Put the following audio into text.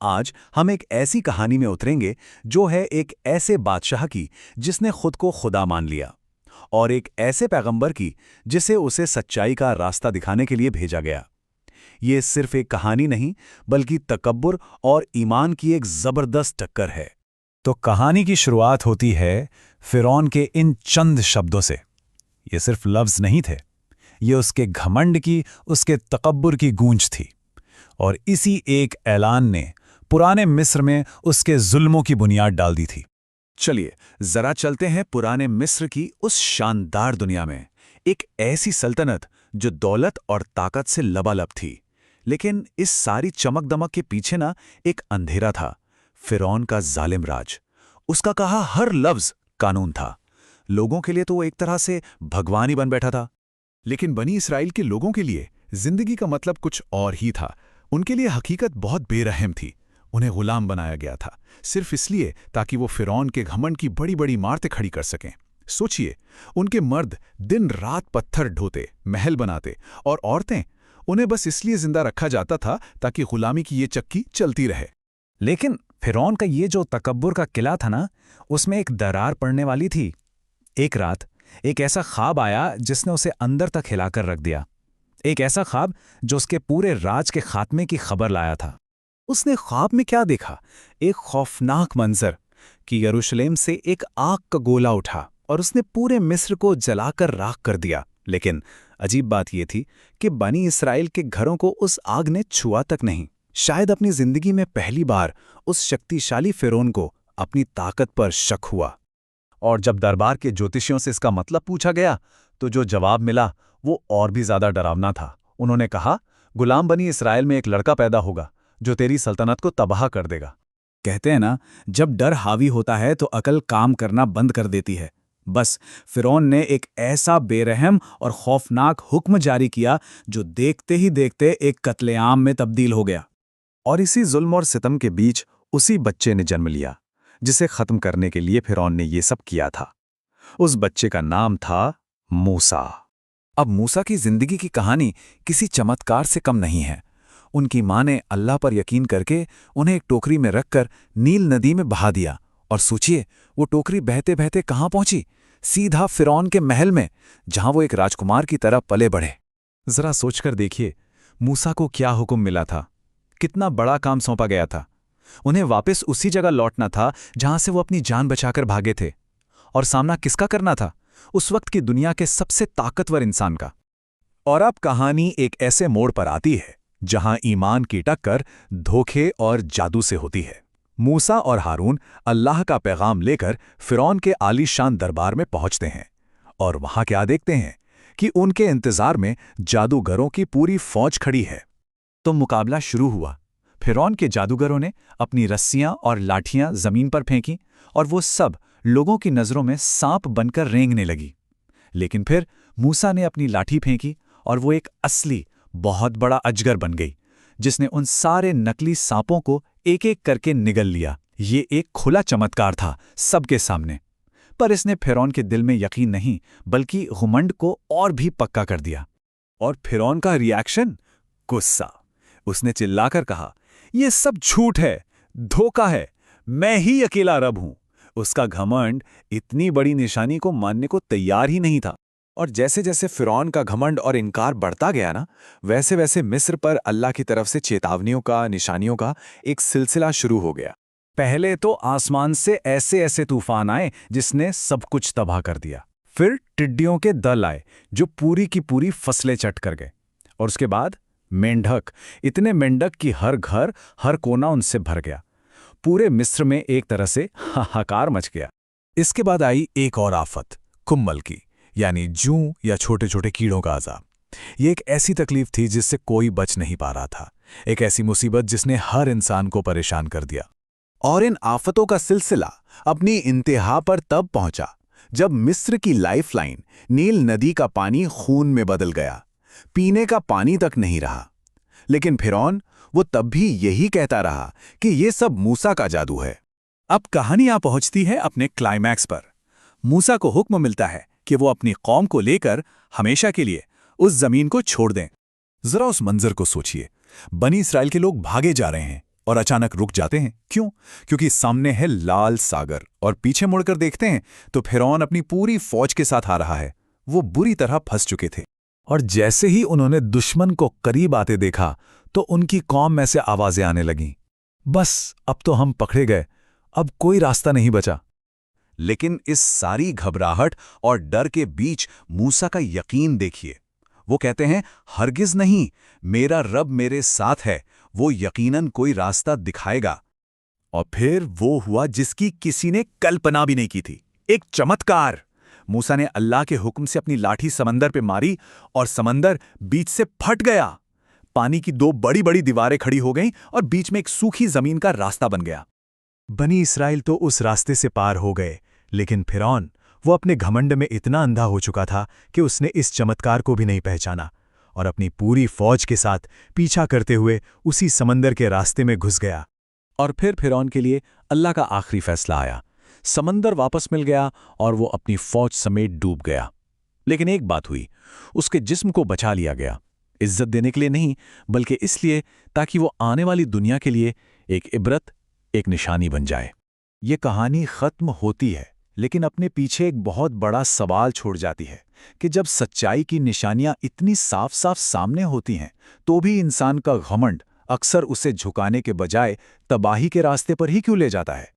आज हम एक ऐसी कहानी में उतरेंगे जो है एक ऐसे बादशाह की जिसने खुद को खुदा मान लिया, और एक ऐसे पैगंबर की जिसे उसे सच्चाई का रास्ता दिखाने के लिए भेजा गया। ये सिर्फ एक कहानी नहीं, बल्कि तकब्बुर और ईमान की एक जबरदस्त टक्कर है। तो कहानी की शुरुआत होती है फिरौन के इन चंद शब्दों से। ये सिर्फ लफ्ज नहीं थे, ये उसके घमंड की, उसके तकब्बुर की गूंज थी। और इसी एक ऐलान ने पुराने मिस्र में उसके जुल्मों की बुनियाद डाल दी थी। चलिए जरा चलते हैं पुराने मिस्र की उस शानदार दुनिया में, एक ऐसी सल्तनत जो दौलत और ताकत से लबालब थी। लेकिन इस सारी चमक दमक के पीछे ना एक अंधेरा था, फिरौन का जालिम राज। उसका कहा हर लफ्ज कानून था। लोगों के लिए तो वो एक तरह से भगवान ही बन बैठा था। लेकिन बनी इसराइल के लोगों के लिए जिंदगी का मतलब कुछ और ही था। उनके लिए हकीकत बहुत बेरहम थी। उन्हें गुलाम बनाया गया था, सिर्फ इसलिए ताकि वो फिरौन के घमंड की बड़ी बड़ी इमारतें खड़ी कर सकें। सोचिए, उनके मर्द दिन रात पत्थर ढोते, महल बनाते, और औरतें, उन्हें बस इसलिए जिंदा रखा जाता था ताकि गुलामी की ये चक्की चलती रहे। लेकिन फिरौन का ये जो तकब्बुर का किला था ना, उसमें एक दरार पड़ने वाली थी। एक रात एक ऐसा ख्वाब आया जिसने उसे अंदर तक हिलाकर रख दिया। एक ऐसा ख्वाब जो उसके पूरे राज के खात्मे की खबर लाया था। उसने ख्वाब में क्या देखा? एक खौफनाक मंजर कि यरूशलेम से एक आग का गोला उठा और उसने पूरे मिस्र को जलाकर राख कर दिया। लेकिन अजीब बात यह थी कि बनी इसराइल के घरों को उस आग ने छुआ तक नहीं। शायद अपनी जिंदगी में पहली बार उस शक्तिशाली फिरौन को अपनी ताकत पर शक हुआ। और जब दरबार के ज्योतिषियों से इसका मतलब पूछा गया, तो जो जवाब मिला वो और भी ज्यादा डरावना था। उन्होंने कहा, गुलाम बनी इसराइल में एक लड़का पैदा होगा जो तेरी सल्तनत को तबाह कर देगा। कहते हैं ना, जब डर हावी होता है तो अकल काम करना बंद कर देती है। बस फिरौन ने एक ऐसा बेरहम और खौफनाक हुक्म जारी किया जो देखते ही देखते एक कत्लेआम में तब्दील हो गया। और इसी जुल्म और सितम के बीच उसी बच्चे ने जन्म लिया जिसे खत्म करने के लिए फिरौन ने ये सब किया था। उस बच्चे का नाम था मूसा। अब मूसा की जिंदगी की कहानी किसी चमत्कार से कम नहीं है। उनकी मां ने अल्लाह पर यकीन करके उन्हें एक टोकरी में रखकर नील नदी में बहा दिया। और सोचिए, वो टोकरी बहते बहते कहां पहुंची? सीधा फिरौन के महल में, जहां वो एक राजकुमार की तरह पले बढ़े। जरा सोचकर देखिए, मूसा को क्या हुक्म मिला था, कितना बड़ा काम सौंपा गया था। उन्हें वापस उसी जगह लौटना था जहां से वो अपनी जान बचाकर भागे थे। और सामना किसका करना था? उस वक्त की दुनिया के सबसे ताकतवर इंसान का। और अब कहानी एक ऐसे मोड़ पर आती है जहां ईमान की टक्कर धोखे और जादू से होती है। मूसा और हारून अल्लाह का पैगाम लेकर फिरौन के आलीशान दरबार में पहुंचते हैं, और वहां क्या देखते हैं कि उनके इंतजार में जादूगरों की पूरी फौज खड़ी है। तो मुकाबला शुरू हुआ। फिरौन के जादूगरों ने अपनी रस्सियां और लाठियां जमीन पर फेंकी, और वो सब लोगों की नजरों में सांप बनकर रेंगने लगी। लेकिन फिर मूसा ने अपनी लाठी फेंकी और वो एक असली बहुत बड़ा अजगर बन गई, जिसने उन सारे नकली सांपों को एक एक करके निगल लिया। ये एक खुला चमत्कार था सबके सामने। पर इसने फिरौन के दिल में यकीन नहीं, बल्कि घुमंड को और भी पक्का कर दिया। और फिरौन का रिएक्शन? गुस्सा। उसने चिल्लाकर कहा, यह सब झूठ है, धोखा है, मैं ही अकेला रब हूं। उसका घमंड इतनी बड़ी निशानी को मानने को तैयार ही नहीं था। और जैसे जैसे फिरौन का घमंड और इनकार बढ़ता गया ना, वैसे वैसे मिस्र पर अल्लाह की तरफ से चेतावनियों का, निशानियों का एक सिलसिला शुरू हो गया। पहले तो आसमान से ऐसे ऐसे तूफान आए जिसने सब कुछ तबाह कर दिया। फिर टिड्डियों के दल आए जो पूरी की पूरी फसलें चट कर गए। और उसके बाद मेंढक, इतने मेंढक कि हर घर, हर कोना उनसे भर गया। पूरे मिस्र में एक तरह से हाहाकार मच गया। इसके बाद आई एक और आफत, कुम्मल की, यानी जूं या छोटे छोटे कीड़ों का अजाब। ये एक ऐसी तकलीफ थी जिससे कोई बच नहीं पा रहा था। एक ऐसी मुसीबत जिसने हर इंसान को परेशान कर दिया। और इन आफतों का सिलसिला अपनी इंतहा पर तब पहुंचा जब मिस्र की लाइफलाइन नील नदी का पानी खून में बदल गया। पीने का पानी तक नहीं रहा। लेकिन फिरौन, वो तब भी यही कहता रहा कि ये सब मूसा का जादू है। अब कहानी आ पहुंचती है अपने क्लाइमैक्स पर। मूसा को हुक्म मिलता है कि वो अपनी कौम को लेकर हमेशा के लिए उस जमीन को छोड़ दें। जरा उस मंजर को सोचिए। बनी इसराइल के लोग भागे जा रहे हैं, और अचानक रुक जाते हैं। क्यों? क्योंकि सामने है लाल सागर और पीछे मुड़कर देखते हैं तो फिरौन अपनी पूरी फौज के साथ आ रहा है। वो बुरी तरह फंस चुके थे और जैसे ही उन्होंने दुश्मन को करीब आते देखा तो उनकी कौम में से आवाजें आने लगीं, बस अब तो हम पकड़े गए, अब कोई रास्ता नहीं बचा। लेकिन इस सारी घबराहट और डर के बीच मूसा का यकीन देखिए। वो कहते हैं, हरगिज नहीं, मेरा रब मेरे साथ है, वो यकीनन कोई रास्ता दिखाएगा। और फिर वो हुआ जिसकी किसी ने कल्पना भी नहीं की थी, एक चमत्कार। मूसा ने अल्लाह के हुक्म से अपनी लाठी समंदर पे मारी और समंदर बीच से फट गया। पानी की दो बड़ी बड़ी दीवारें खड़ी हो गईं और बीच में एक सूखी जमीन का रास्ता बन गया। बनी इस्राएल तो उस रास्ते से पार हो गए, लेकिन फिरौन, वो अपने घमंड में इतना अंधा हो चुका था कि उसने इस चमत्कार को भी नहीं पहचाना और अपनी पूरी फौज के साथ पीछा करते हुए उसी समंदर के रास्ते में घुस गया। और फिर फिरौन के लिए अल्लाह का आखिरी फैसला आया। समंदर वापस मिल गया और वो अपनी फौज समेत डूब गया। लेकिन एक बात हुई, उसके जिस्म को बचा लिया गया, इज्जत देने के लिए नहीं, बल्कि इसलिए ताकि वो आने वाली दुनिया के लिए एक इबरत, एक निशानी बन जाए। ये कहानी खत्म होती है, लेकिन अपने पीछे एक बहुत बड़ा सवाल छोड़ जाती है कि जब सच्चाई की निशानियां इतनी साफ साफ सामने होती हैं, तो भी इंसान का घमंड अक्सर उसे झुकाने के बजाय तबाही के रास्ते पर ही क्यों ले जाता है।